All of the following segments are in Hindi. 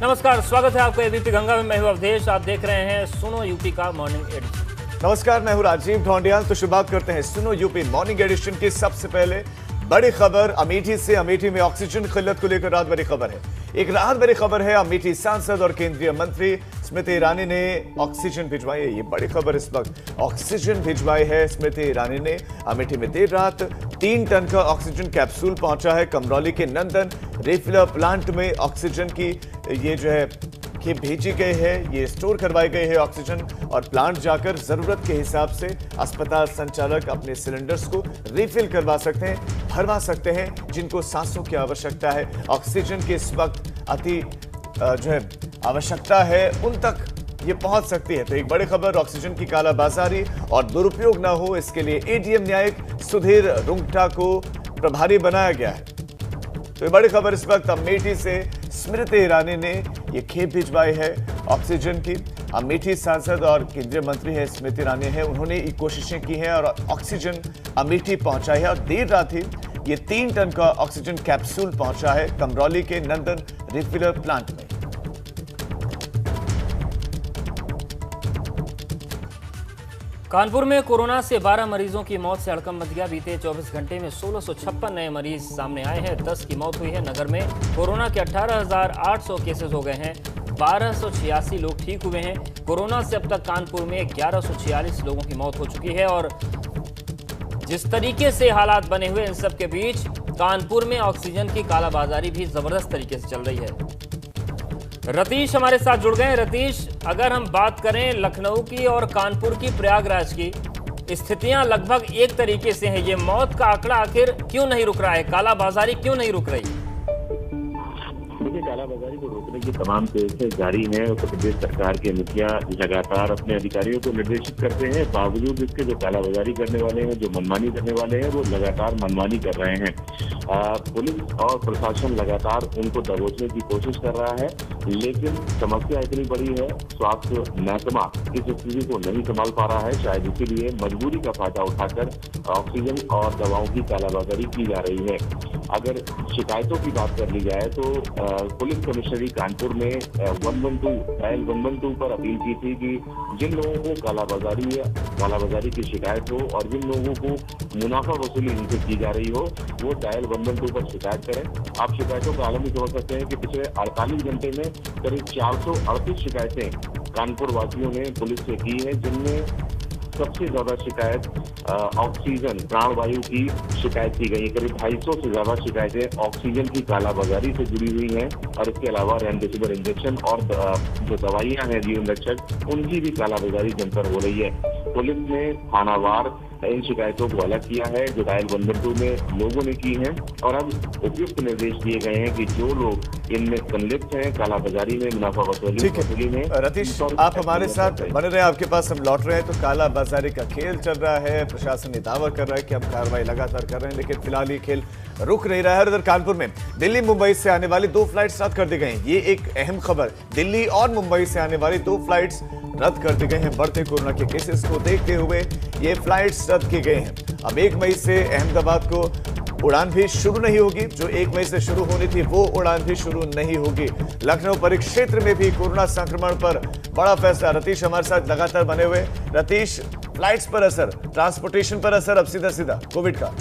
नमस्कार, स्वागत है आपका एबीपी गंगा में। मैं हूं अवधेश। आप देख रहे हैं सुनो यूपी का मॉर्निंग एडिशन। नमस्कार, मैं हूं राजीव ढोंडियाल। तो शुरुआत करते हैं सुनो यूपी मॉर्निंग एडिशन की। सबसे पहले बड़ी खबर अमेठी से। अमेठी में ऑक्सीजन किल्लत को लेकर राहत भरी खबर है। एक राहत भरी खबर है। अमेठी सांसद और केंद्रीय मंत्री स्मृति ईरानी ने ऑक्सीजन भिजवाई है। ये बड़ी खबर इस वक्त। ऑक्सीजन भिजवाई है स्मृति ईरानी ने। अमेठी में देर रात 3 टन का ऑक्सीजन कैप्सूल पहुंचा है। कमरौली के नंदन रिफिलर प्लांट में ऑक्सीजन की ये जो है कि भेजी गई है, ये स्टोर करवाई गई है ऑक्सीजन, और प्लांट जाकर जरूरत के हिसाब से अस्पताल संचालक अपने सिलेंडर्स को रिफिल करवा सकते हैं, भरवा सकते हैं। जिनको सांसों की आवश्यकता है, ऑक्सीजन की इस वक्त अति जो है आवश्यकता है, उन तक ये पहुंच सकती है। तो एक बड़ी खबर, ऑक्सीजन की कालाबाजारी और दुरुपयोग ना हो, इसके लिए एडीएम न्यायिक सुधीर रुंगटा को प्रभारी बनाया गया है। तो ये बड़ी खबर इस वक्त अमेठी से स्मृति ईरानी ने ये खेप भिजवाई है ऑक्सीजन की। अमेठी सांसद और केंद्रीय मंत्री है स्मृति ईरानी है, उन्होंने ये कोशिशें की हैं और ऑक्सीजन अमेठी पहुंचाई है। और देर रात ही ये 3 टन का ऑक्सीजन कैप्सूल पहुंचा है कमरौली के नंदन रिफिलर प्लांट में। कानपुर में कोरोना से 12 मरीजों की मौत से हड़कंप मच गया। बीते 24 घंटे में 1656 नए मरीज सामने आए हैं। 10 की मौत हुई है। नगर में कोरोना के 18,800 केसेस हो गए हैं। 1286 लोग ठीक हुए हैं। कोरोना से अब तक कानपुर में 1146 लोगों की मौत हो चुकी है। और जिस तरीके से हालात बने हुए, इन सब के बीच कानपुर में ऑक्सीजन की कालाबाजारी भी जबरदस्त तरीके से चल रही है। रतीश हमारे साथ जुड़ गए हैं। रतीश, अगर हम बात करें लखनऊ की और कानपुर की, प्रयागराज की, स्थितियां लगभग एक तरीके से हैं। ये मौत का आंकड़ा आखिर क्यों नहीं रुक रहा है? कालाबाजारी क्यों नहीं रुक रही? देखिए, कालाबाजारी को रोकने की तमाम कोशिशें जारी हैं। उत्तर प्रदेश सरकार के मुखिया लगातार अपने अधिकारियों को निर्देशित करते हैं। बावजूद इसके जो कालाबाजारी करने वाले हैं, जो मनमानी करने वाले हैं, वो लगातार मनमानी कर रहे हैं। पुलिस और प्रशासन लगातार उनको दबोचने की कोशिश कर रहा है, लेकिन समस्या इतनी बड़ी है, स्वास्थ्य महकमा इस स्थिति को नहीं संभाल पा रहा है। शायद इसीलिए मजबूरी का फायदा उठाकर ऑक्सीजन और दवाओं की कालाबाजारी की जा रही है। अगर शिकायतों की बात कर ली जाए तो पुलिस कमिश्नरी कानपुर ने 112 पर अपील की थी कि जिन लोगों को कालाबाजारी की शिकायत हो और जिन लोगों को मुनाफा वसूली इनसे की जा रही हो, वो डायल 112 पर शिकायत करें। आप शिकायतों का आलम ही समझ सकते हैं कि पिछले 48 घंटे में करीब 438 शिकायतें कानपुर वासियों ने पुलिस से की है, जिनमें सबसे ज्यादा शिकायत ऑक्सीजन प्राणवायु की शिकायत की गई। करीब 250 से ज्यादा शिकायतें ऑक्सीजन की कालाबाजारी से जुड़ी हुई हैं। और इसके अलावा रेमडेसिविर इंजेक्शन और जो दवाइयां हैं जीवन रक्षक, उनकी भी कालाबाजारी जमकर हो रही है। पुलिस ने थानावार इन शिकायतों को अलग किया है जो डायल 112 में लोगों ने की हैं, और अब उपयुक्त निर्देश दिए गए हैं कि जो लोग इनमें संलिप्त हैं कालाबाजारी में, मुनाफा वसूली में। रतीश, आप हमारे साथ बने रहे, आपके पास हम लौट रहे हैं। तो कालाबाजारी का खेल चल रहा है, प्रशासन ने दावा कर रहा है कि हम कार्रवाई लगातार कर रहे हैं, लेकिन फिलहाल ये खेल रुक नहीं रहा है। उधर कानपुर में दिल्ली मुंबई से आने वाली 2 फ्लाइट्स रद्द कर दी गई हैं। ये एक अहम खबर। दिल्ली और मुंबई से आने वाली 2 फ्लाइट्स रद्द कर दी गई हैं। बढ़ते कोरोना के केसेस को देखते हुए ये फ्लाइट्स रद्द की गई हैं। अब 1 मई से अहमदाबाद को उड़ान भी शुरू नहीं होगी। जो 1 मई से शुरू होनी थी वो उड़ान भी शुरू नहीं होगी। लखनऊ परिक्षेत्र में भी कोरोना संक्रमण पर बड़ा फैसला। रतीश हमारे साथ लगातार बने हुए। रतीश, फ्लाइट्स पर असर, ट्रांसपोर्टेशन पर असर अब सीधा कोविड का?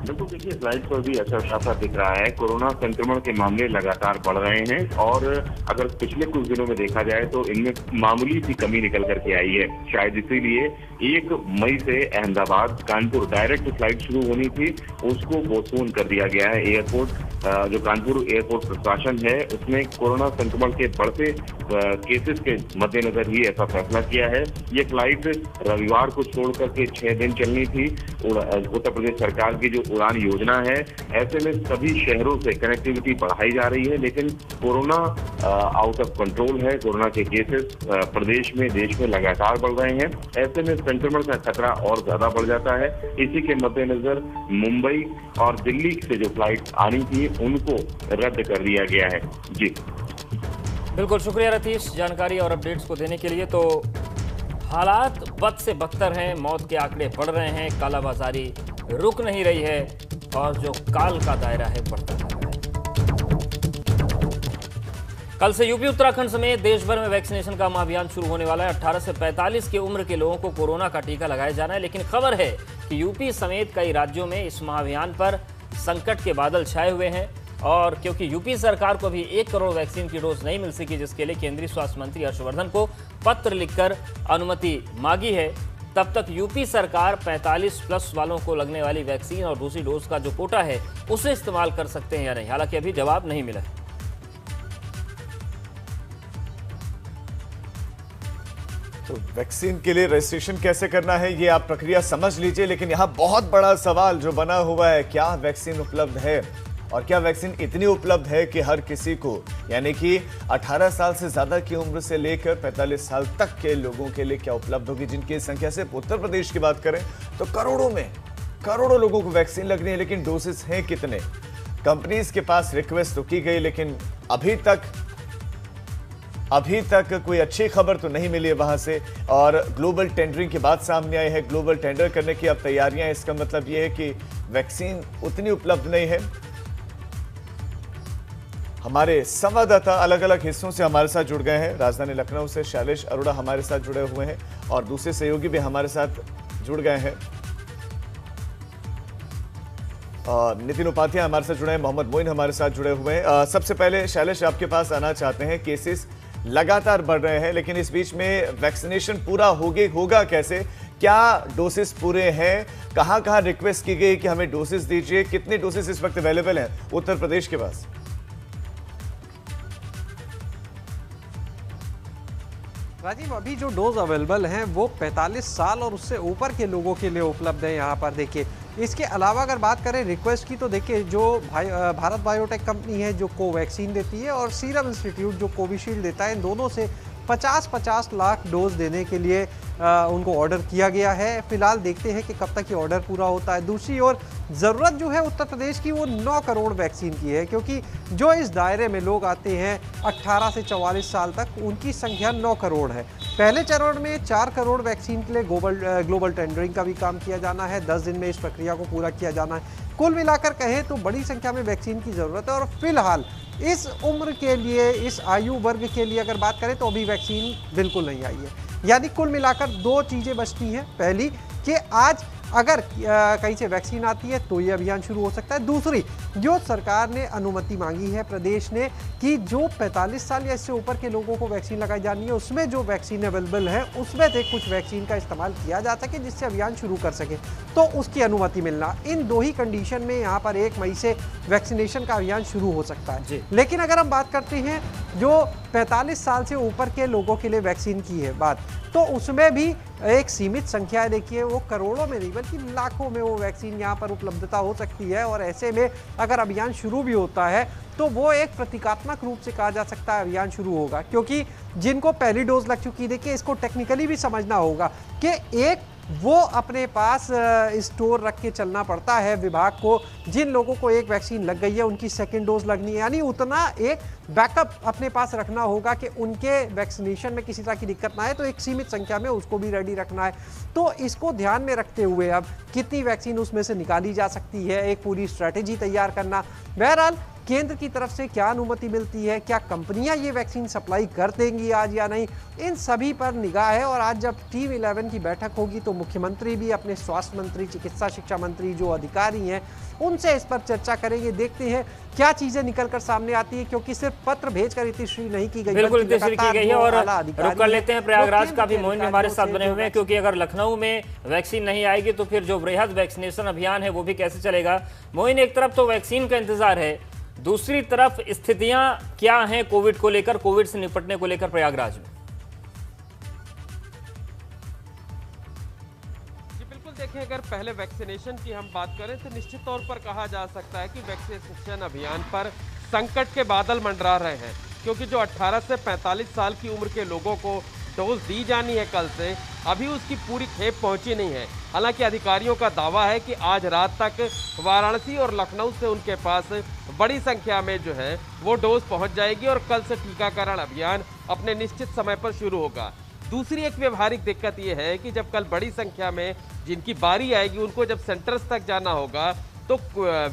बिल्कुल, देखिए, फ्लाइट पर भी असर साफ दिख रहा है। कोरोना संक्रमण के मामले लगातार बढ़ रहे हैं और अगर पिछले कुछ दिनों में देखा जाए तो इनमें मामूली सी कमी निकल करके आई है। शायद इसीलिए 1 मई से अहमदाबाद कानपुर डायरेक्ट फ्लाइट शुरू होनी थी, उसको पोस्टपोन कर दिया गया है। एयरपोर्ट जो कानपुर एयरपोर्ट प्रशासन है, उसने कोरोना संक्रमण के बढ़ते केसेस के मद्देनजर ही ऐसा फैसला किया है। ये फ्लाइट रविवार को छोड़ करके 6 दिन चलनी थी। उत्तर प्रदेश सरकार की जो उड़ान योजना है, ऐसे में सभी शहरों से कनेक्टिविटी बढ़ाई जा रही है, लेकिन कोरोना आउट ऑफ कंट्रोल है। कोरोना के केसेस प्रदेश में, देश में लगातार बढ़ रहे हैं। ऐसे में संक्रमण का खतरा और ज्यादा बढ़ जाता है। इसी के मद्देनजर मुंबई और दिल्ली से जो फ्लाइट आनी थी उनको रद्द कर दिया गया है। जी बिल्कुल, शुक्रिया रतीश जानकारी और अपडेट्स को देने के लिए। तो हालात बद से बदतर हैं, मौत के आंकड़े बढ़ रहे हैं, कालाबाजारी रुक नहीं रही है और जो काल का दायरा है बढ़ता जा रहा है। कल से यूपी उत्तराखंड समेत देश भर में वैक्सीनेशन का महाअभियान शुरू होने वाला है। 18 से 45 की उम्र के लोगों को कोरोना का टीका लगाया जाना है, लेकिन खबर है कि यूपी समेत कई राज्यों में इस महाअभियान पर संकट के बादल छाए हुए हैं। और क्योंकि यूपी सरकार को भी 1 करोड़ वैक्सीन की डोज नहीं मिल सकी, जिसके लिए केंद्रीय स्वास्थ्य मंत्री हर्षवर्धन को पत्र लिखकर अनुमति मांगी है, तब तक यूपी सरकार 45 प्लस वालों को लगने वाली वैक्सीन और दूसरी डोज का जो कोटा है उसे इस्तेमाल कर सकते हैं या नहीं, हालांकि अभी जवाब नहीं मिला है। तो वैक्सीन के लिए रजिस्ट्रेशन कैसे करना है ये आप प्रक्रिया समझ लीजिए, लेकिन यहाँ बहुत बड़ा सवाल जो बना हुआ है, क्या वैक्सीन उपलब्ध है और क्या वैक्सीन इतनी उपलब्ध है कि हर किसी को, यानी कि 18 साल से ज्यादा की उम्र से लेकर 45 साल तक के लोगों के लिए क्या उपलब्ध होगी, जिनकी संख्या सिर्फ उत्तर प्रदेश की बात करें तो करोड़ों लोगों को वैक्सीन लगनी है, लेकिन डोसेस हैं कितने। कंपनीज के पास रिक्वेस्ट तो की गई, लेकिन अभी तक कोई अच्छी खबर तो नहीं मिली है वहां से। और ग्लोबल टेंडरिंग की बात सामने आई है, ग्लोबल टेंडर करने की अब तैयारियां, इसका मतलब यह है कि वैक्सीन उतनी उपलब्ध नहीं है। हमारे संवाददाता अलग अलग हिस्सों से हमारे साथ जुड़ गए हैं। राजधानी लखनऊ से शैलेश अरोड़ा हमारे साथ जुड़े हुए हैं और दूसरे सहयोगी भी हमारे साथ जुड़ गए हैं। नितिन उपाध्याय हमारे साथ जुड़े हैं, मोहम्मद मोइन हमारे साथ जुड़े हुए हैं। सबसे पहले शैलेश आपके पास आना चाहते हैं, केसेस लगातार बढ़ रहे हैं, लेकिन इस बीच में वैक्सीनेशन पूरा होगा कैसे? क्या डोसेस पूरे हैं? कहां रिक्वेस्ट की गई कि हमें डोसेस दीजिए? कितने डोसेस इस वक्त अवेलेबल हैं उत्तर प्रदेश के पास? राजीव, अभी जो डोज अवेलेबल हैं वो 45 साल और उससे ऊपर के लोगों के लिए उपलब्ध है यहाँ पर। देखिए, इसके अलावा अगर बात करें रिक्वेस्ट की, तो देखिए जो भारत बायोटेक कंपनी है जो कोवैक्सीन देती है और सीरम इंस्टीट्यूट जो कोविशील्ड देता है, इन दोनों से 50-50 लाख डोज देने के लिए उनको ऑर्डर किया गया है। फिलहाल देखते हैं कि कब तक ये ऑर्डर पूरा होता है। दूसरी ओर ज़रूरत जो है उत्तर प्रदेश की वो 9 करोड़ वैक्सीन की है, क्योंकि जो इस दायरे में लोग आते हैं 18 से 44 साल तक, उनकी संख्या 9 करोड़ है। पहले चरण में 4 करोड़ वैक्सीन के लिए ग्लोबल टेंडरिंग का भी काम किया जाना है। 10 दिन में इस प्रक्रिया को पूरा किया जाना है। कुल मिलाकर कहें तो बड़ी संख्या में वैक्सीन की ज़रूरत है और फिलहाल इस उम्र के लिए, इस आयु वर्ग के लिए अगर बात करें तो अभी वैक्सीन बिल्कुल नहीं आई है। यानी कुल मिलाकर 2 चीज़ें बचती हैं। पहली कि आज अगर कहीं से वैक्सीन आती है तो ये अभियान शुरू हो सकता है। दूसरी, जो सरकार ने अनुमति मांगी है प्रदेश ने कि जो 45 साल या इससे ऊपर के लोगों को वैक्सीन लगाई जानी है, उसमें जो वैक्सीन अवेलेबल है उसमें से कुछ वैक्सीन का इस्तेमाल किया जा सके जिससे अभियान शुरू कर सके, तो उसकी अनुमति मिलना। इन 2 ही कंडीशन में यहाँ पर 1 मई से वैक्सीनेशन का अभियान शुरू हो सकता है। लेकिन अगर हम बात करते हैं जो 45 साल से ऊपर के लोगों के लिए वैक्सीन की है बात, तो उसमें भी एक सीमित संख्या है। देखिए, वो करोड़ों में नहीं बल्कि लाखों में वो वैक्सीन यहाँ पर उपलब्धता हो सकती है। और ऐसे में अगर अभियान शुरू भी होता है तो वो एक प्रतीकात्मक रूप से कहा जा सकता है अभियान शुरू होगा, क्योंकि जिनको पहली डोज लग चुकी है, देखिए इसको टेक्निकली भी समझना होगा कि एक वो अपने पास स्टोर रख के चलना पड़ता है विभाग को। जिन लोगों को 1 वैक्सीन लग गई है उनकी 2nd डोज लगनी है, यानी उतना एक बैकअप अपने पास रखना होगा कि उनके वैक्सीनेशन में किसी तरह की दिक्कत ना आए, तो एक सीमित संख्या में उसको भी रेडी रखना है। तो इसको ध्यान में रखते हुए अब कितनी वैक्सीन उसमें से निकाली जा सकती है, एक पूरी स्ट्रैटेजी तैयार करना। बहरहाल केंद्र की तरफ से क्या अनुमति मिलती है, क्या कंपनियां ये वैक्सीन सप्लाई कर देंगी आज या नहीं, इन सभी पर निगाह है। और आज जब टीम 11 की बैठक होगी तो मुख्यमंत्री भी अपने स्वास्थ्य मंत्री, चिकित्सा शिक्षा मंत्री, जो अधिकारी हैं उनसे इस पर चर्चा करेंगे। देखते हैं क्या चीजें निकलकर सामने आती है, क्योंकि सिर्फ पत्र भेजकर इतिश्री नहीं की गई, बिल्कुल इतिश्री की गई है। और रुक कर लेते हैं, प्रयागराज का भी मोइन हमारे साथ बने हुए हैं, क्योंकि अगर लखनऊ में वैक्सीन नहीं आएगी तो फिर जो वृहद वैक्सीनेशन अभियान है वो भी कैसे चलेगा। मोइन, एक तरफ तो वैक्सीन का इंतजार है, दूसरी तरफ स्थितियां क्या हैं कोविड को लेकर, कोविड से निपटने को लेकर प्रयागराज में? जी बिल्कुल, देखिए अगर पहले वैक्सीनेशन की हम बात करें तो निश्चित तौर पर कहा जा सकता है कि वैक्सीनेशन अभियान पर संकट के बादल मंडरा रहे हैं, क्योंकि जो 18 से 45 साल की उम्र के लोगों को डोज दी जानी है कल से, अभी उसकी पूरी खेप पहुंची नहीं है। हालांकि अधिकारियों का दावा है कि आज रात तक वाराणसी और लखनऊ से उनके पास बड़ी संख्या में जो है वो डोज पहुंच जाएगी और कल से टीकाकरण अभियान अपने निश्चित समय पर शुरू होगा। दूसरी एक व्यवहारिक दिक्कत ये है कि जब कल बड़ी संख्या में जिनकी बारी आएगी उनको जब सेंटर्स तक जाना होगा तो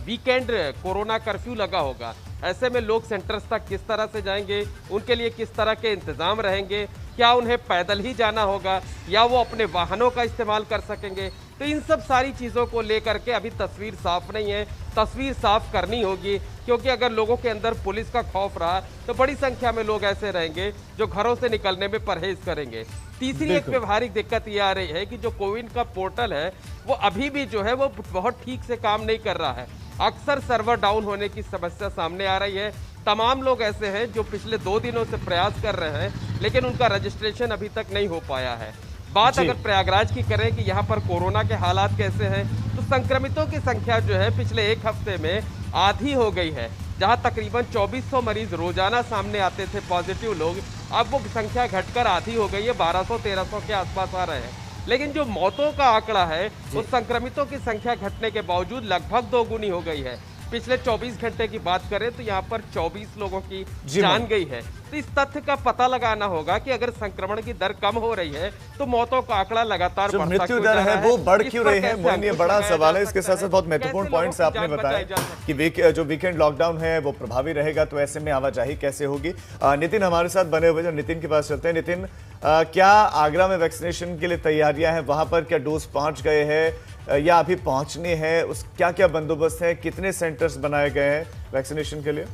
वीकेंड कोरोना कर्फ्यू लगा होगा, ऐसे में लोग सेंटर्स तक किस तरह से जाएंगे, उनके लिए किस तरह के इंतजाम रहेंगे, क्या उन्हें पैदल ही जाना होगा या वो अपने वाहनों का इस्तेमाल कर सकेंगे। तो इन सब सारी चीज़ों को लेकर के अभी तस्वीर साफ नहीं है, तस्वीर साफ करनी होगी, क्योंकि अगर लोगों के अंदर पुलिस का खौफ रहा तो बड़ी संख्या में लोग ऐसे रहेंगे जो घरों से निकलने में परहेज करेंगे। तीसरी एक व्यवहारिक दिक्कत ये आ रही है कि जो कोविन का पोर्टल है वो अभी भी जो है वो बहुत ठीक से काम नहीं कर रहा है। अक्सर सर्वर डाउन होने की समस्या सामने आ रही है। तमाम लोग ऐसे हैं जो पिछले 2 दिनों से प्रयास कर रहे हैं, लेकिन उनका रजिस्ट्रेशन अभी तक नहीं हो पाया है। बात अगर प्रयागराज की करें कि यहाँ पर कोरोना के हालात कैसे हैं, तो संक्रमितों की संख्या जो है पिछले 1 हफ्ते में आधी हो गई है। जहाँ तकरीबन 2400 मरीज रोजाना सामने आते थे पॉजिटिव लोग, अब वो संख्या घटकर आधी हो गई है, 1200-1300 के आसपास आ रहे हैं। लेकिन जो मौतों का आंकड़ा है वो संक्रमितों की संख्या घटने के बावजूद लगभग 2 गुनी हो गई है। पिछले 24 घंटे की बात करें तो यहाँ पर 24 लोगों की जान गई है। तो इस तथ्य का पता लगाना होगा कि अगर संक्रमण की दर कम हो रही है तो मौतों का आंकड़ा लगातार जो मृत्यु दर है वो बढ़ क्यों रही है, मोइन, ये बड़ा सवाल है। इसके साथ साथ बहुत महत्वपूर्ण पॉइंट्स आपने बताया कि जो वीकेंड लॉकडाउन है वो प्रभावी रहेगा, तो ऐसे में आवाजाही कैसे होगी। नितिन हमारे साथ बने हुए, जो नितिन के पास चलते हैं। नितिन, क्या आगरा में वैक्सीनेशन के लिए तैयारियां हैं, वहां पर क्या डोज पहुंच गए हैं या अभी पहुंचने हैं, उस क्या क्या बंदोबस्त है, कितने सेंटर्स बनाए गए हैं वैक्सीनेशन के लिए?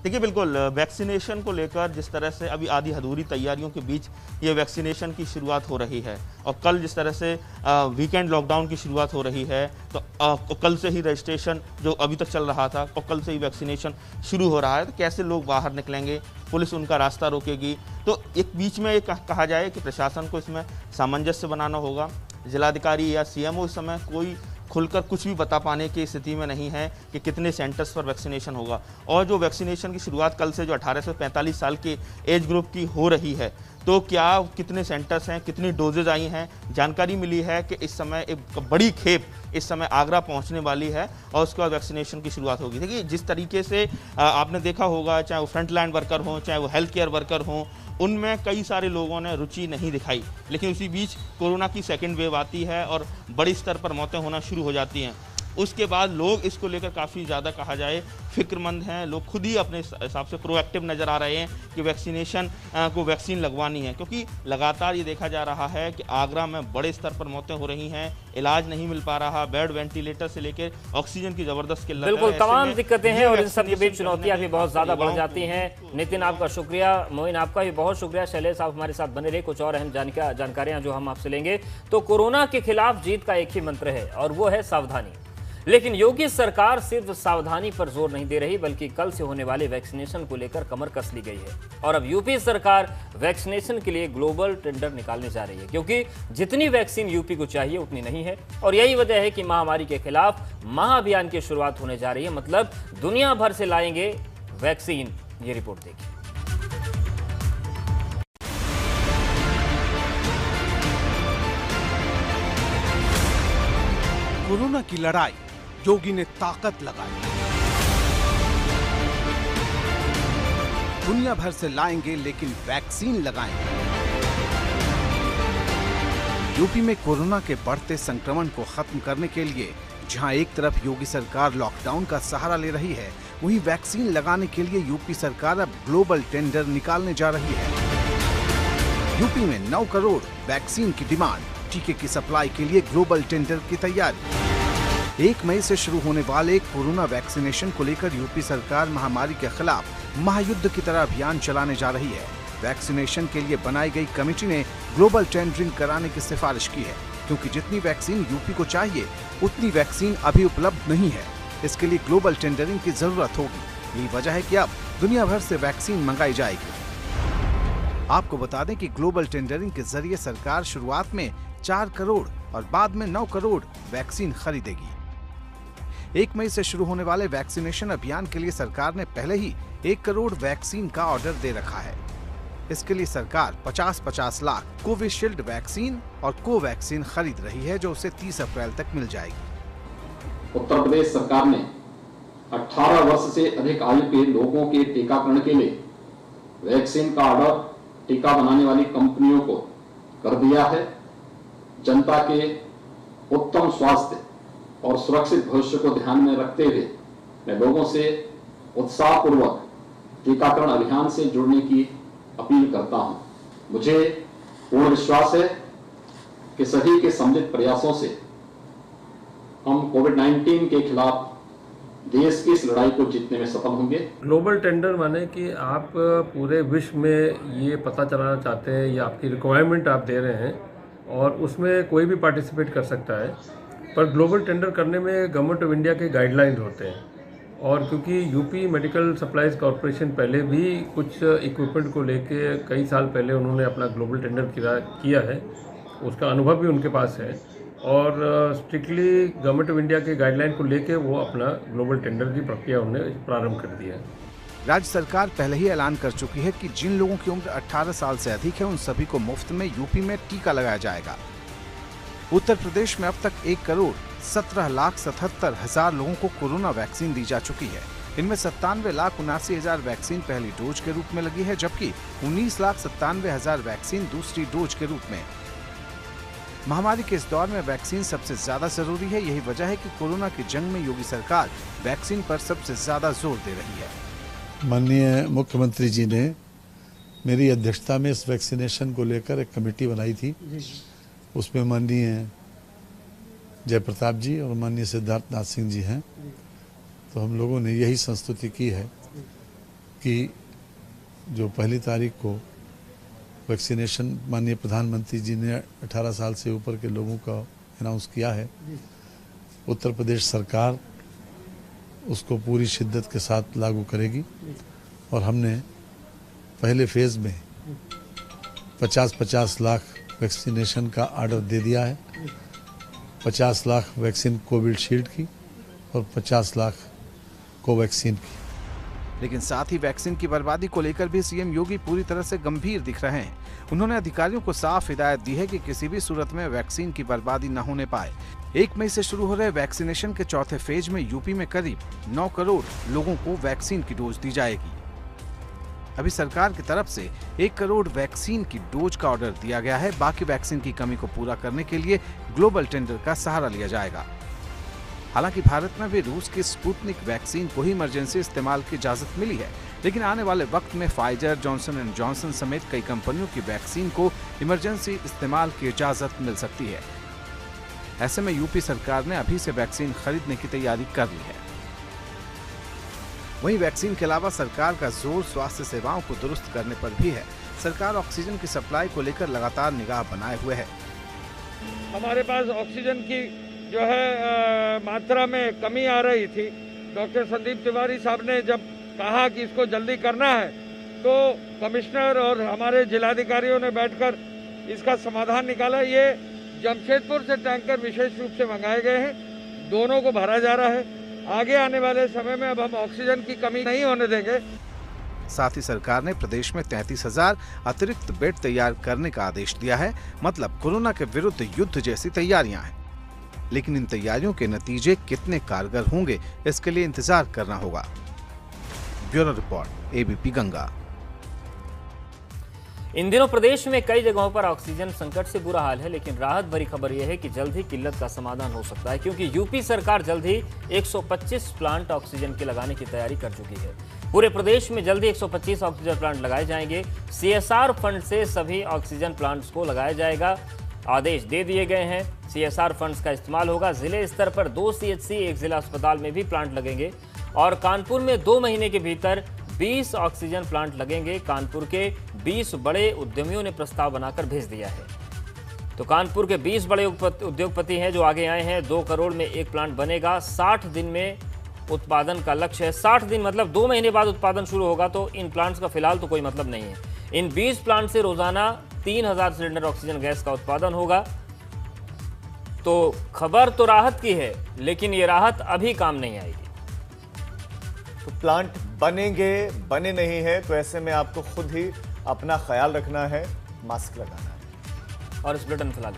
देखिए, बिल्कुल वैक्सीनेशन को लेकर जिस तरह से अभी आधी अधूरी तैयारियों के बीच ये वैक्सीनेशन की शुरुआत हो रही है, और कल जिस तरह से वीकेंड लॉकडाउन की शुरुआत हो रही है, तो कल से ही रजिस्ट्रेशन जो अभी तक चल रहा था और कल से ही वैक्सीनेशन शुरू हो रहा है, तो कैसे लोग बाहर निकलेंगे, पुलिस उनका रास्ता रोकेगी। तो एक बीच में एक कहा जाए कि प्रशासन को इसमें सामंजस्य बनाना होगा। जिलाधिकारी या सीएमओ इस समय कोई खुलकर कुछ भी बता पाने की स्थिति में नहीं है कि कितने सेंटर्स पर वैक्सीनेशन होगा। और जो वैक्सीनेशन की शुरुआत कल से जो 18 से 45 साल के एज ग्रुप की हो रही है, तो क्या कितने सेंटर्स हैं, कितनी डोजेज आई हैं। जानकारी मिली है कि इस समय एक बड़ी खेप इस समय आगरा पहुंचने वाली है और उसके बाद वैक्सीनेशन की शुरुआत होगी। देखिए, जिस तरीके से आपने देखा होगा, चाहे वो फ्रंट लाइन वर्कर हों, चाहे वो हेल्थ केयर वर्कर हों, उनमें कई सारे लोगों ने रुचि नहीं दिखाई। लेकिन उसी बीच कोरोना की सेकेंड वेव आती है और बड़ी स्तर पर मौतें होना शुरू हो जाती हैं। उसके बाद लोग इसको लेकर काफ़ी ज़्यादा कहा जाए फिक्रमंद हैं। लोग खुद ही अपने हिसाब से प्रोएक्टिव नज़र आ रहे हैं कि वैक्सीनेशन को वैक्सीन लगवानी है, क्योंकि लगातार ये देखा जा रहा है कि आगरा में बड़े स्तर पर मौतें हो रही हैं, इलाज नहीं मिल पा रहा, बेड वेंटिलेटर से लेकर ऑक्सीजन की ज़बरदस्त किल्लत है। बिल्कुल तमाम दिक्कतें हैं और इन सब के बीच चुनौतियां भी बहुत ज़्यादा बढ़ जाती हैं। नितिन, आपका शुक्रिया। मोइन, आपका भी बहुत शुक्रिया। शैलेश, आप हमारे साथ बने रहे। कुछ और अहम जानकारियाँ जो हम आपसे लेंगे। तो कोरोना के खिलाफ जीत का एक ही मंत्र है और वो है सावधानी। लेकिन योगी सरकार सिर्फ सावधानी पर जोर नहीं दे रही, बल्कि कल से होने वाले वैक्सीनेशन को लेकर कमर कस ली गई है। और अब यूपी सरकार वैक्सीनेशन के लिए ग्लोबल टेंडर निकालने जा रही है, क्योंकि जितनी वैक्सीन यूपी को चाहिए उतनी नहीं है। और यही वजह है कि महामारी के खिलाफ महाअभियान की शुरुआत होने जा रही है। मतलब दुनिया भर से लाएंगे वैक्सीन। ये रिपोर्ट देखिए। कोरोना की लड़ाई योगी ने ताकत लगाई। दुनिया भर से लाएंगे लेकिन वैक्सीन लगाएंगे। यूपी में कोरोना के बढ़ते संक्रमण को खत्म करने के लिए जहां एक तरफ योगी सरकार लॉकडाउन का सहारा ले रही है, वहीं वैक्सीन लगाने के लिए यूपी सरकार अब ग्लोबल टेंडर निकालने जा रही है। यूपी में 9 करोड़ वैक्सीन की डिमांड, टीके की सप्लाई के लिए ग्लोबल टेंडर की तैयारी। 1 मई से शुरू होने वाले कोरोना वैक्सीनेशन को लेकर यूपी सरकार महामारी के खिलाफ महायुद्ध की तरह अभियान चलाने जा रही है। वैक्सीनेशन के लिए बनाई गई कमेटी ने ग्लोबल टेंडरिंग कराने की सिफारिश की है, क्योंकि जितनी वैक्सीन यूपी को चाहिए उतनी वैक्सीन अभी उपलब्ध नहीं है। इसके लिए ग्लोबल टेंडरिंग की जरूरत होगी। यही वजह है कि अब दुनिया भर से वैक्सीन मंगाई जाएगी। आपको बता दें कि ग्लोबल टेंडरिंग के जरिए सरकार शुरुआत में 4 करोड़ और बाद में 9 करोड़ वैक्सीन खरीदेगी। 1 मई से शुरू होने वाले वैक्सीनेशन अभियान के लिए सरकार ने पहले ही 1 करोड़ वैक्सीन का ऑर्डर दे रखा है। इसके लिए सरकार 50-50 लाख कोविशील्ड वैक्सीन और कोवैक्सीन खरीद रही है, जो उसे 30 अप्रैल तक मिल जाएगी। उत्तर प्रदेश सरकार ने 18 वर्ष से अधिक आयु के लोगों के टीकाकरण के लिए वैक्सीन का ऑर्डर टीका बनाने वाली कंपनियों को कर दिया है। जनता के उत्तम स्वास्थ्य और सुरक्षित भविष्य को ध्यान में रखते हुए मैं लोगों से उत्साहपूर्वक टीकाकरण अभियान से जुड़ने की अपील करता हूं। मुझे पूर्ण विश्वास है कि सभी के सम्मिलित प्रयासों से हम कोविड-19 के खिलाफ देश की इस लड़ाई को जीतने में सफल होंगे। ग्लोबल टेंडर माने कि आप पूरे विश्व में ये पता चलाना चाहते हैं या आपकी रिक्वायरमेंट आप दे रहे हैं और उसमें कोई भी पार्टिसिपेट कर सकता है, पर ग्लोबल टेंडर करने में गवर्नमेंट ऑफ इंडिया के गाइडलाइन होते हैं। और क्योंकि यूपी मेडिकल सप्लाईज कॉरपोरेशन पहले भी कुछ इक्विपमेंट को लेके कई साल पहले उन्होंने अपना ग्लोबल टेंडर किया है, उसका अनुभव भी उनके पास है और स्ट्रिक्टली गवर्नमेंट ऑफ इंडिया के गाइडलाइन को लेके वो अपना ग्लोबल टेंडर की प्रक्रिया उन्होंने प्रारंभ कर दिया है। राज्य सरकार पहले ही ऐलान कर चुकी है कि जिन लोगों की उम्र 18 साल से अधिक है उन सभी को मुफ्त में यूपी में टीका लगाया जाएगा। उत्तर प्रदेश में अब तक 1,17,77,000 लोगों को कोरोना वैक्सीन दी जा चुकी है। इनमें 97,79,000 वैक्सीन पहली डोज के रूप में लगी है, जबकि 19,97,000 वैक्सीन दूसरी डोज के रूप में। महामारी के इस दौर में वैक्सीन सबसे ज्यादा जरूरी है। यही वजह है कि कोरोना की जंग में योगी सरकार वैक्सीन पर सबसे ज्यादा जोर दे रही है। माननीय मुख्यमंत्री जी ने मेरी अध्यक्षता में इस वैक्सीनेशन को लेकर एक कमेटी बनाई थी। उसमें माननीय जयप्रताप जी और माननीय सिद्धार्थनाथ सिंह जी हैं। तो हम लोगों ने यही संस्तुति की है कि जो 1 तारीख को वैक्सीनेशन माननीय प्रधानमंत्री जी ने 18 साल से ऊपर के लोगों का अनाउंस किया है, उत्तर प्रदेश सरकार उसको पूरी शिद्दत के साथ लागू करेगी। और हमने पहले फेज़ में 50-50 लाख वैक्सीनेशन का ऑर्डर दे दिया है। 50 लाख वैक्सीन कोविशील्ड की और 50 लाख कोवैक्सीन की। लेकिन साथ ही वैक्सीन की बर्बादी को लेकर भी सीएम योगी पूरी तरह से गंभीर दिख रहे हैं। उन्होंने अधिकारियों को साफ हिदायत दी है कि किसी भी सूरत में वैक्सीन की बर्बादी न होने पाए। 1 मई से शुरू हो रहे वैक्सीनेशन के चौथे फेज में यूपी में करीब 9 करोड़ लोगों को वैक्सीन की डोज दी जाएगी। अभी सरकार की तरफ से 1 करोड़ वैक्सीन की डोज का ऑर्डर दिया गया है। बाकी वैक्सीन की कमी को पूरा करने के लिए ग्लोबल टेंडर का सहारा लिया जाएगा। हालांकि भारत में भी रूस की स्पुतनिक वैक्सीन को ही इमरजेंसी इस्तेमाल की इजाजत मिली है, लेकिन आने वाले वक्त में फाइजर, जॉनसन एंड जॉनसन समेत कई कंपनियों की वैक्सीन को इमरजेंसी इस्तेमाल की इजाजत मिल सकती है। ऐसे में यूपी सरकार ने अभी से वैक्सीन खरीदने की तैयारी कर ली है। वहीं वैक्सीन के अलावा सरकार का जोर स्वास्थ्य सेवाओं को दुरुस्त करने पर भी है। सरकार ऑक्सीजन की सप्लाई को लेकर लगातार निगाह बनाए हुए है। हमारे पास ऑक्सीजन की जो है मात्रा में कमी आ रही थी। डॉक्टर संदीप तिवारी साहब ने जब कहा कि इसको जल्दी करना है, तो कमिश्नर और हमारे जिलाधिकारियों ने बैठकर इसका समाधान निकाला। ये जमशेदपुर से टैंकर विशेष रूप से मंगाए गए हैं, दोनों को भरा जा रहा है। आगे आने वाले समय में अब हम ऑक्सीजन की कमी नहीं होने देंगे। साथ ही सरकार ने प्रदेश में 33,000 अतिरिक्त बेड तैयार करने का आदेश दिया है। मतलब कोरोना के विरुद्ध युद्ध जैसी तैयारियां हैं। लेकिन इन तैयारियों के नतीजे कितने कारगर होंगे, इसके लिए इंतजार करना होगा। Bureau report, ABP Ganga. इन दिनों प्रदेश में कई जगहों पर ऑक्सीजन संकट से बुरा हाल है, लेकिन राहत भरी खबर यह है कि जल्द ही किल्लत का समाधान हो सकता है, क्योंकि यूपी सरकार जल्द ही 125 प्लांट ऑक्सीजन के लगाने की तैयारी कर चुकी है। पूरे प्रदेश में जल्द ही 125 ऑक्सीजन प्लांट लगाए जाएंगे। CSR फंड से सभी ऑक्सीजन प्लांट्स को लगाया जाएगा। आदेश दे दिए गए हैं। CSR फंड्स का इस्तेमाल होगा। जिले स्तर पर 2 CHC, एक जिला अस्पताल में भी प्लांट लगेंगे और कानपुर में 2 महीने के भीतर 20 ऑक्सीजन प्लांट लगेंगे। कानपुर के 20 बड़े उद्यमियों ने प्रस्ताव बनाकर भेज दिया है। तो कानपुर के 20 बड़े उद्योगपति हैं जो आगे आए हैं। 2 करोड़ में एक प्लांट बनेगा। 60 दिन में उत्पादन का लक्ष्य है। 60 दिन मतलब 2 महीने बाद उत्पादन शुरू होगा। तो इन प्लांट्स का फिलहाल तो कोई मतलब नहीं है। इन 20 प्लांट से रोजाना 3000 सिलेंडर ऑक्सीजन गैस का उत्पादन होगा। तो खबर तो राहत की है, लेकिन ये राहत अभी काम नहीं आएगी। तो प्लांट बनेंगे, बने नहीं है, तो ऐसे में आपको खुद ही अपना ख्याल रखना है, मास्क लगाना है। और इस बुलेटिन फिलहाल